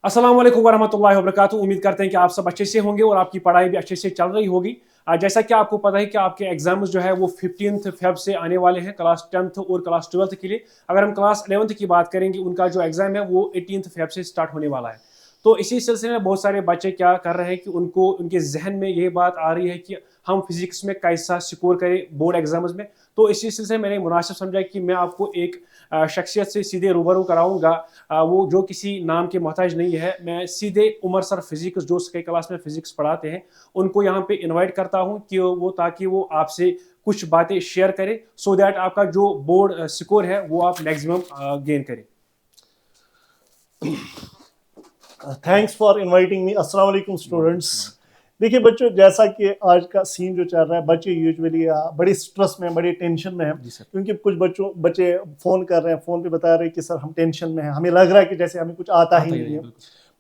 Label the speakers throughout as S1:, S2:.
S1: अस्सलाम वालेकुम वरहमतुल्लाहि वबरकातुहू। उम्मीद करते हैं कि आप सब अच्छे से होंगे और आपकी पढ़ाई भी अच्छे से चल रही होगी। जैसा कि आपको पता है कि आपके एग्जाम्स जो है वो 15 फेब से आने वाले हैं क्लास 10th और क्लास 12th के लिए। अगर हम क्लास 11th की बात करेंगे, उनका जो एग्जाम है वो 18 फेब से स्टार्ट होने वाला है। तो इसी सिलसिले में बहुत सारे बच्चे क्या कर रहे हैं कि उनको उनके जहन में ये बात आ रही है कि हम फिजिक्स में कैसा स्कोर करें बोर्ड एग्जाम्स में। तो इसी सिलसिले में मैंने मुनासिब समझा कि मैं आपको एक शख्सियत से सीधे रूबरू कराऊंगा। वो जो किसी नाम के मोहताज नहीं है। मैं सीधे उमर सर फिजिक्स जो स्काई क्लास में फिजिक्स पढ़ाते हैं उनको यहाँ पे इनवाइट करता हूँ कि वो ताकि वो आपसे कुछ बातें शेयर करें, सो दैट आपका जो बोर्ड स्कोर है वो आप मैक्सिमम गेन करें।
S2: Thanks for inviting me. अस्सलाम वालेकुम स्टूडेंट्स। देखिए बच्चों, जैसा कि आज का सीन जो चल रहा है, बच्चे यूजुअली बड़ी स्ट्रेस में, बड़ी टेंशन में हैं, क्योंकि कुछ बच्चे फ़ोन कर रहे हैं, फ़ोन पे बता रहे हैं कि सर हम टेंशन में हैं, हमें लग रहा है कि जैसे हमें कुछ आता ही नहीं है।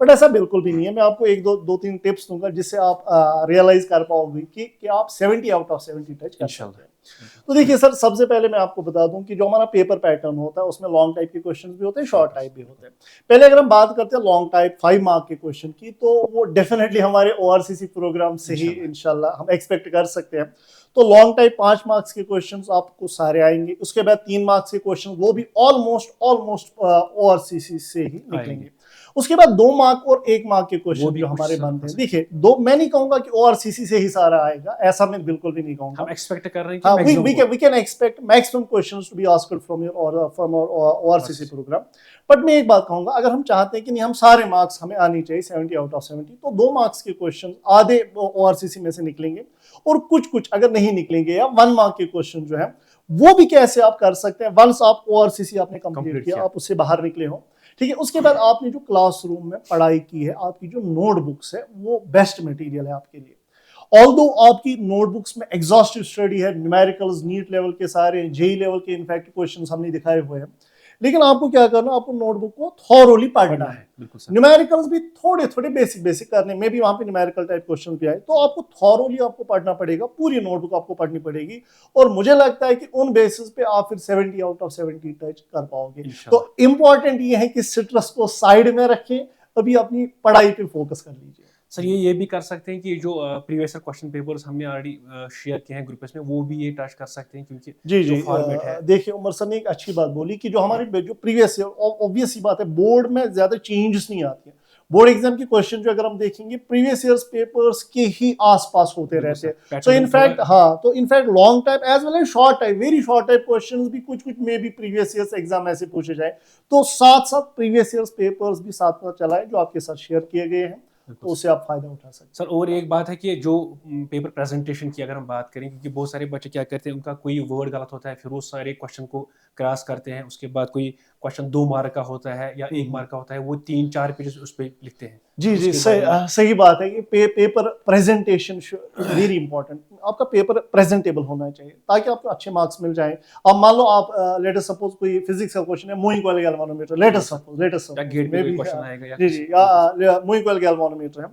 S2: बट ऐसा बिल्कुल भी नहीं है। मैं आपको एक दो तीन टिप्स दूंगा जिससे आप रियलाइज कर पाओगे कि आप 70 आउट ऑफ 70 टच कर सकते हैं। तो देखिए सर, सबसे पहले मैं आपको बता दूं कि जो हमारा पेपर पैटर्न होता है उसमें लॉन्ग टाइप के क्वेश्चंस भी होते हैं, शॉर्ट टाइप भी होते हैं। पहले अगर हम बात करते हैं लॉन्ग टाइप 5 मार्क के क्वेश्चन की, तो वो डेफिनेटली हमारे ओआरसीसी प्रोग्राम से ही इंशाल्लाह हम एक्सपेक्ट कर सकते हैं। तो लॉन्ग टाइप 5 मार्क्स के क्वेश्चंस आपको सारे आएंगे। उसके बाद 3 मार्क्स के क्वेश्चन वो भी ऑलमोस्ट ओआरसीसी से ही निकलेंगे। उसके बाद 2 मार्क और 1 मार्क के क्वेश्चन जो हमारे बनते हैं, देखिए दो, मैं नहीं कहूंगा कि ओआरसीसी से ही सारा आएगा, ऐसा मैं बिल्कुल भी नहीं कहूंगा।
S1: हम एक्सपेक्ट कर रहे हैं कि
S2: we can expect maximum questions to be asked from our ORCC program। But मैं एक बात कहूंगा, अगर हम चाहते हैं कि नहीं हम सारे मार्क्स हमें आनी चाहिए 70 आउट ऑफ 70, तो 2 मार्क्स के क्वेश्चन आधे ओआरसीसी में से निकलेंगे और कुछ अगर नहीं निकलेंगे या 1 मार्क के क्वेश्चन जो है वो भी कैसे आप कर सकते हैं। वंस आप ओआरसीसी आपने कंप्लीट किया, आप उससे बाहर निकले हो, ठीक है, उसके बाद आपने जो क्लासरूम में पढ़ाई की है, आपकी जो नोटबुक्स है वो बेस्ट मटेरियल है आपके लिए। ऑल्दो आपकी नोटबुक्स में एग्जॉस्टिव स्टडी है, न्यूमेरिकल्स नीट लेवल के सारे, जेई लेवल के इनफैक्ट क्वेश्चंस हमने दिखाए हुए हैं, लेकिन आपको क्या करना, आपको नोटबुक को थॉरोली पढ़ना है। न्यूमेरिकल्स भी थोड़े थोड़े बेसिक करने में भी वहां पे न्यूमेरिकल टाइप क्वेश्चन भी आए, तो आपको थॉरोली आपको पढ़ना पड़ेगा, पूरी नोटबुक आपको पढ़नी पड़ेगी। और मुझे लगता है कि उन बेसिस पे आप फिर 70 आउट ऑफ 70 टच कर पाओगे। तो इंपॉर्टेंट ये है कि स्ट्रेस को साइड में रखें, अभी अपनी पढ़ाई पे फोकस कर लीजिए।
S1: सर ये भी कर सकते हैं कि जो प्रीवियस क्वेश्चन पेपर्स हमने ऑलरेडी शेयर किए हैं ग्रुप्स में, वो भी ये टच कर सकते हैं, क्योंकि
S2: जी फॉर्मेट है। देखिए उमर सर ने एक अच्छी बात बोली कि जो हमारे जो प्रीवियस ऑब्वियस ही बात है, बोर्ड में ज्यादा चेंजेस नहीं आती है। बोर्ड एग्जाम के क्वेश्चन जो अगर हम देखेंगे प्रीवियस ईयर्स पेपर्स के ही आसपास होते रहते हैं। So in fact long type as well as short type, very short type questions भी कुछ may be previous years exam ऐसे पूछे जाए, तो साथ साथ प्रीवियस ईयर्स पेपर्स भी साथ में चलाएं जो आपके साथ शेयर किए गए हैं, तो उससे आप फायदा उठा सकते हैं।
S1: सर और एक बात है कि जो पेपर प्रेजेंटेशन की अगर हम बात करें, क्योंकि बहुत सारे बच्चे क्या करते हैं, उनका कोई वर्ड गलत होता है, फिर वो सारे क्वेश्चन को क्रॉस करते हैं, उसके बाद कोई क्वेश्चन 2 मार्क का होता है या 1 मार्क का होता है, वो 3-4 पेजेस उस पर लिखते हैं।
S2: जी सही बात है कि paper presentation is very important. आपका पेपर प्रेजेंटेबल होना चाहिए ताकि आपको अच्छे मार्क्स मिल जाएं। अब मान लो आप लेट अस सपोज कोई फिजिक्स का क्वेश्चन है, moving coil galvanometer, let us suppose may be moving coil galvanometer है,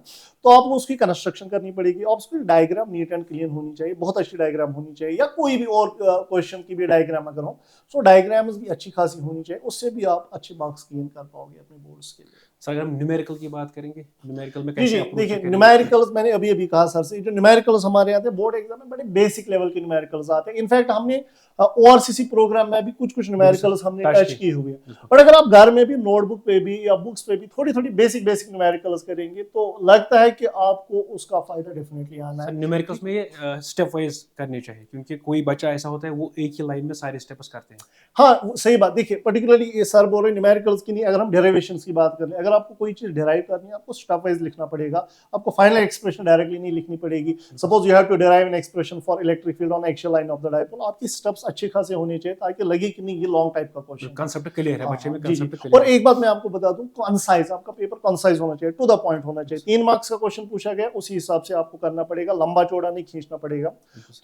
S2: तो आपको उसकी कंस्ट्रक्शन करनी पड़ेगी, और उसकी डायग्राम नीट एंड क्लीन होनी चाहिए, बहुत अच्छी डायग्राम होनी चाहिए, या कोई भी और क्वेश्चन की भी डायग्राम अगर हो, सो डायग्राम्स भी अच्छी खासी होनी चाहिए, उससे भी आप अच्छे मार्क्स गेन कर पाओगे अपने बोर्ड्स के लिए।
S1: सर अगर हम न्यूमेरिकल की बात करेंगे, न्यूमेरिकल में
S2: कैसे देखिए न्यूमेरिकल्स मैंने अभी कहा सर से, जो न्यूमेरिकल्स हमारे आते हैं बोर्ड एग्जाम में बड़े बेसिक लेवल के न्यूमेरिकल्स आते हैं। इनफैक्ट हमने ओआरसीसी प्रोग्राम में भी कुछ न्यूमेरिकल्स हमने टच किए हुए हैं, और अगर आप घर में भी नोटबुक पे भी या बुक्स पे भी थोड़ी थोड़ी बेसिक न्यूमेरिकल्स करेंगे, तो लगता है कि आपको उसका फायदा डेफिनेटली आना है।
S1: न्यूमेरिकल्स में ये स्टेप वाइज करने चाहिए, क्योंकि कोई बच्चा ऐसा होता है वो एक ही लाइन में सारे स्टेप्स करते हैं।
S2: हाँ सही बात। देखिए पर्टिकुलरली ये सर बोल रहे हैं न्यूमेरिकल्स की नहीं, अगर हम डेरिवेशंस की बात करें, अगर आपको कोई चीज डेराइव करनी है, आपको स्टेप वाइज लिखना पड़ेगा, आपको फाइनल एक्सप्रेशन डायरेक्टली नहीं लिखनी पड़ेगी। Suppose you have to derive an expression for electric field on axial line of the dipole, आपकी स्टेप्स अच्छे खासे होने चाहिए ताकि लगे कि नहीं ये लॉन्ग टाइप का क्वेश्चन,
S1: कांसेप्ट क्लियर है बच्चे में, कांसेप्ट क्लियर।
S2: और एक बात मैं आपको बता दूं, कंसाइज आपका पेपर कंसाइज होना चाहिए, टू द पॉइंट होना चाहिए। 3 मार्क्स का क्वेश्चन पूछा गया, उसी हिसाब से आपको करना पड़ेगा, लंबा चौड़ा नहीं खींचना पड़ेगा।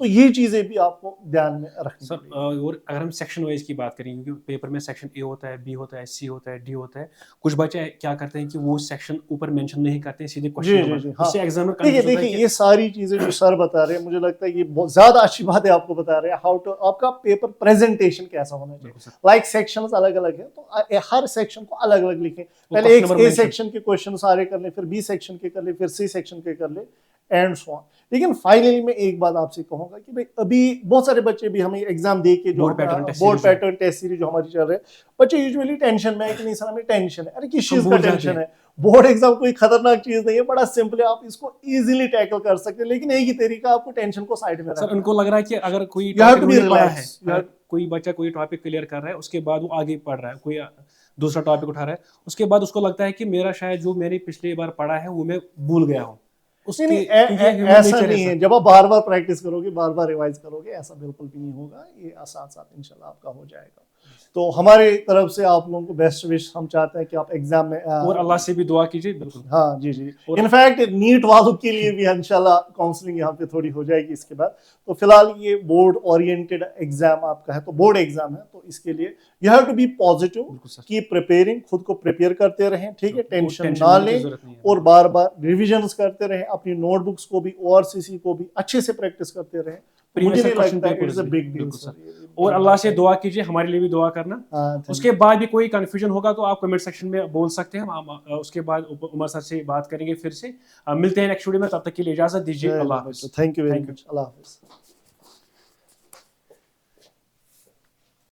S2: तो ये चीजें भी आपको ध्यान में रखनी
S1: पड़ेगी। और अगर हम सेक्शन वाइज की बात करें, क्योंकि पेपर में सेक्शन ए होता है, बी होता है, सी होता है, डी होता है। कुछ बच्चे क्या करते हैं कि वो सेक्शन ऊपर मेंशन नहीं करते हैं, सीधे
S2: जी
S1: क्वेश्चन
S2: जी
S1: नंबर,
S2: जी हाँ।
S1: उससे एग्जामिनर
S2: देखिए
S1: कंफ्यूज होता है
S2: देखिए
S1: कि
S2: ये सारी चीजें जो सर बता रहे हैं, मुझे लगता है ये बहुत ज्यादा अच्छी बात है आपको बता रहे हैं हाउ टू, आपका पेपर प्रेजेंटेशन कैसा होना चाहिए।
S1: बिल्कुल सर,
S2: लाइक सेक्शंस अलग अलग है, तो हर सेक्शन को अलग अलग लिखें।
S1: वो
S2: पहले
S1: क्वेश्चन
S2: एक
S1: नंबर
S2: ए
S1: मेंशन।
S2: सेक्शन के क्वेश्चन सारे कर ले, फिर बी सेक्शन के कर ले, फिर सी सेक्शन के कर ले, एंड सो ऑन। लेकिन फाइनली मैं एक बात आपसे कहूंगा कि भाई अभी बहुत सारे बच्चे भी हमें एग्जाम दे के जो
S1: board pattern test
S2: board
S1: series जो है,
S2: पैटर्न टेस्ट सीरीज जो हमारी चल रही है, बच्चे यूजुअली टेंशन में है कि नहीं सर हमें टेंशन है। अरे किस
S1: हम
S2: चीज का
S1: भूल जाते
S2: टेंशन
S1: हैं।
S2: है? बोर्ड एग्जाम कोई खतरनाक चीज नहीं है, बड़ा सिंपल है, आप इसको इजीली टैकल कर सकते हैं। लेकिन एक ही तरीका, आपको टेंशन को साइड में
S1: सर
S2: रखना
S1: उनको लग रहा है कि अगर कोई
S2: है। You have
S1: topic
S2: to be
S1: नहीं पढ़ा है,
S2: relaxed. You have-
S1: कोई बच्चा कोई टॉपिक क्लियर कर रहा है, उसके बाद वो आगे पढ़ रहा है, कोई दूसरा टॉपिक उठा रहा है, उसके बाद उसको लगता है कि मेरा शायद जो मैंने पिछली बार पढ़ा है वो मैं भूल गया हूँ।
S2: नहीं नहीं
S1: क्योंकि ये human
S2: ऐसा
S1: nature है
S2: नहीं
S1: सर।
S2: है। जब आप बार बार प्रैक्टिस करोगे, बार बार रिवाइज करोगे, ऐसा बिल्कुल भी नहीं होगा। ये साथ साथ इंशाल्लाह आपका हो जाएगा। तो हमारी तरफ से आप लोगों को बेस्ट विश हम चाहते हैं कि आप एग्जाम में
S1: और अल्लाह से भी दुआ कीजिए। बिल्कुल
S2: हाँ जी जी।
S1: और-
S2: इनफैक्ट नीट वालों के लिए भी इंशाल्लाह काउंसलिंग यहाँ पे थोड़ी हो जाएगी इसके बाद। तो फिलहाल ये बोर्ड ओरिएंटेड एग्जाम आपका है, तो बोर्ड एग्जाम है, तो इसके लिए you have to be positive,
S1: बिल्कुल सर,
S2: कीप प्रिपेयरिंग, खुद को प्रिपेयर करते रहें, ठीक है, टेंशन
S1: टेंशन
S2: ना
S1: लेने की
S2: लें,
S1: जरूरत नहीं है।
S2: और बार बार रिविजन्स करते रहें, अपनी नोटबुक्स को भी ORCC को भी अच्छे से प्रैक्टिस करते रहें। तो मुझे
S1: Previous
S2: नहीं
S1: question
S2: लगता है
S1: papers
S2: इट्स अ
S1: भी,
S2: बिग डील
S1: बिल्कुल
S2: सर।
S1: और अल्लाह से दुआ कीजिए, हमारे लिए भी दुआ करना।
S2: हाँ, thank
S1: उसके बाद भी कोई कंफ्यूजन होगा तो आप कमेंट सेक्शन में बोल सकते हैं, हम उसके बाद उमर सर से बात करेंगे फिर से। मिलते हैं नेक्स्ट वीडियो में, तब तक के लिए इजाजत दीजिए।
S2: you.
S1: अल्लाह हाफिज़।
S2: Thank you very
S1: Thank you.
S2: Much. अल्लाह हाफिज़।